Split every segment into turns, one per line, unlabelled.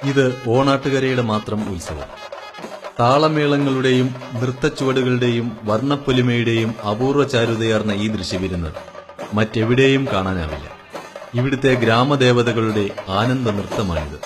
ഇത് ഓണാട്ടുകരയുടെ മാത്രം ഉത്സവം. താളമേളങ്ങളുടെയും നൃത്തച്ചുവടുകളുടെയും വർണ്ണപ്പൊലിമയുടെയും അപൂർവ ചാരുതയാർന്ന ഈ ദൃശ്യവിരുന്ന് മറ്റെവിടെയും കാണാനാവില്ല. ഇവിടുത്തെ ഗ്രാമദേവതകളുടെ ആനന്ദ നൃത്തമാണിത്.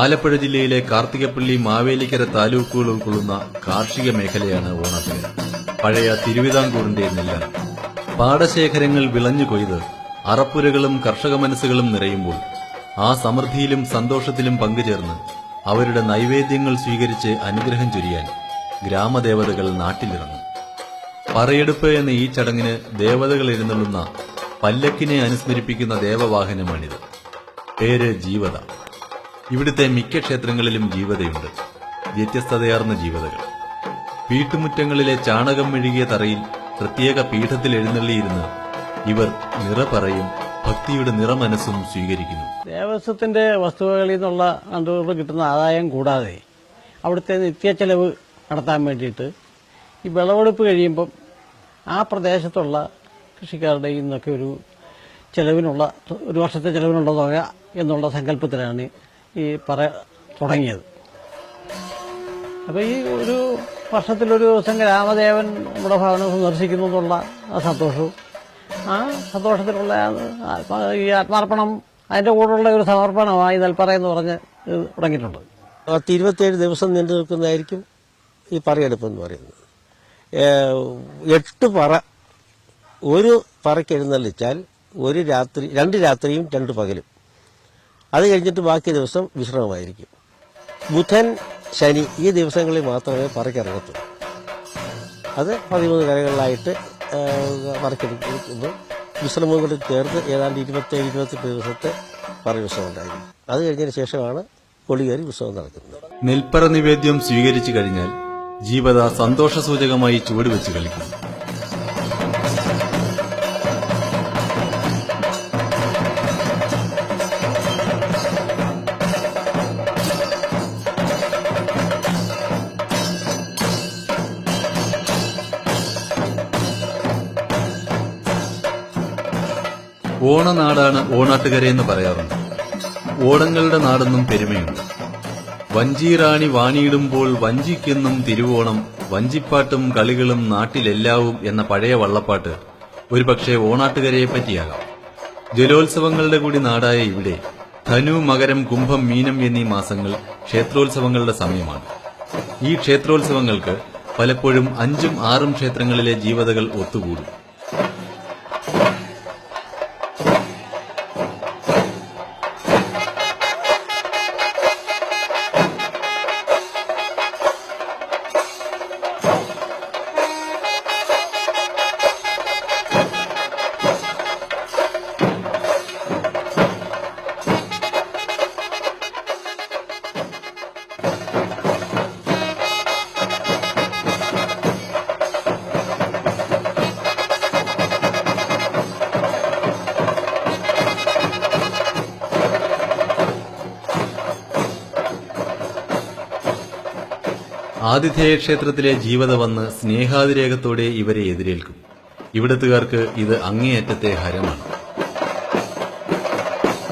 ആലപ്പുഴ ജില്ലയിലെ കാർത്തികപ്പള്ളി, മാവേലിക്കര താലൂക്കുകൾ ഉൾക്കൊള്ളുന്ന കാർഷിക മേഖലയാണ് ഓണാട്ടുകര. പഴയ തിരുവിതാംകൂറിന്റെ നെല്ലാണ്. പാടശേഖരങ്ങൾ വിളഞ്ഞു കൊയ്ത് അറപ്പുരകളും കർഷക മനസ്സുകളും നിറയുമ്പോൾ ആ സമൃദ്ധിയിലും സന്തോഷത്തിലും പങ്കുചേർന്ന് അവരുടെ നൈവേദ്യങ്ങൾ സ്വീകരിച്ച് അനുഗ്രഹം ചൊരിയാൻ ഗ്രാമദേവതകൾ നാട്ടിലിറങ്ങും. പറയെടുപ്പ് എന്ന ഈ ചടങ്ങിന് ദേവതകൾ എഴുന്നള്ളുന്ന പല്ലക്കിനെ അനുസ്മരിപ്പിക്കുന്ന ദേവവാഹനമാണിത്. പേര് ജീവത. ഇവിടുത്തെ മിക്ക ക്ഷേത്രങ്ങളിലും ജീവതയുണ്ട്. വ്യത്യസ്തതയാർന്ന ജീവതകൾ. വീട്ടുമുറ്റങ്ങളിലെ ചാണകം മെഴുകിയ തറയിൽ പ്രത്യേക പീഠത്തിൽ എഴുന്നള്ളിയിരുന്ന് ഇവർ നിറപറയും ഭക്തിയുടെ നിറമനസ്സും സ്വീകരിക്കുന്നു.
ദേവസ്വത്തിന്റെ വസ്തുവകളിൽ നിന്നുള്ള കണ്ടുകൊണ്ട് കിട്ടുന്ന ആദായം കൂടാതെ അവിടുത്തെ നിത്യച്ചെലവ് നടത്താൻ വേണ്ടിയിട്ട് ഈ വിളവെടുപ്പ് കഴിയുമ്പം ആ പ്രദേശത്തുള്ള കൃഷിക്കാരുടെ നിന്നൊക്കെ ഒരു വർഷത്തെ ചെലവിനുള്ള തുക എന്നുള്ള സങ്കല്പത്തിലാണ് ഈ തുടങ്ങിയത്. അപ്പോൾ ഈ ഒരു വർഷത്തിലൊരു ദിവസം ഗ്രാമദേവൻ നമ്മുടെ ഭവനം സന്ദർശിക്കുന്നു എന്നുള്ള ആ സന്തോഷവും ആ സന്തോഷത്തിലുള്ള ഈ ആത്മാർപ്പണം അതിൻ്റെ കൂടെയുള്ള ഒരു സമർപ്പണമായി നെൽപ്പറ എന്ന് പറഞ്ഞ് തുടങ്ങിയിട്ടുണ്ട്.
27 ദിവസം നീണ്ടു നിൽക്കുന്നതായിരിക്കും ഈ പറയെടുപ്പ് എന്ന് പറയുന്നത്. 8 പറ ഒരു പറയ്ക്ക് എഴുന്നള്ളിച്ചാൽ 2 രാത്രിയും 2 പകലും. അത് കഴിഞ്ഞിട്ട് ബാക്കി ദിവസം വിശ്രമമായിരിക്കും. ബുധൻ, ശനി ഈ ദിവസങ്ങളിൽ മാത്രമേ പറയ്ക്കിറങ്ങത്തുള്ളൂ. അത് 13 കരകളിലായിട്ട് പറയ്ക്കെടുക്കുമ്പോൾ വിശ്രമവും കൂടി ചേർത്ത് ഏതാണ്ട് 27-28 ദിവസത്തെ പറയുത്സവം ഉണ്ടായിരുന്നു. അത് കഴിഞ്ഞതിന് ശേഷമാണ് കൊടികയറി ഉത്സവം നടക്കുന്നത്.
നെൽപ്പറ നിവേദ്യം സ്വീകരിച്ചു കഴിഞ്ഞാൽ ജീവത സന്തോഷസൂചകമായി ചുവടുവെച്ച് കളിക്കുന്നു. ഓണനാടാണ് ഓണാട്ടുകരയെന്ന് പറയാറുണ്ട്. ഓണങ്ങളുടെ നാടെന്നും പെരുമയുണ്ട്. വഞ്ചിറാണി വാണിയിടുമ്പോൾ വഞ്ചിക്കെന്നും തിരുവോണം, വഞ്ചിപ്പാട്ടും കളികളും നാട്ടിലെല്ലാവും എന്ന പഴയ വള്ളപ്പാട്ട് ഒരുപക്ഷെ ഓണാട്ടുകരയെപ്പറ്റിയാകാം. ജലോത്സവങ്ങളുടെ കൂടി നാടായ ഇവിടെ ധനു, മകരം, കുംഭം, മീനം എന്നീ മാസങ്ങൾ ക്ഷേത്രോത്സവങ്ങളുടെ സമയമാണ്. ഈ ക്ഷേത്രോത്സവങ്ങൾക്ക് പലപ്പോഴും 5ഉം 6ഉം ക്ഷേത്രങ്ങളിലെ ജീവതകൾ ഒത്തുകൂടും. ആതിഥേയ ക്ഷേത്രത്തിലെ ജീവത വന്ന് സ്നേഹാതിരേകത്തോടെ ഇവരെ എതിരേൽക്കും. ഇവിടത്തുകാർക്ക് ഇത് അങ്ങേയറ്റത്തെ ഹരമാണ്.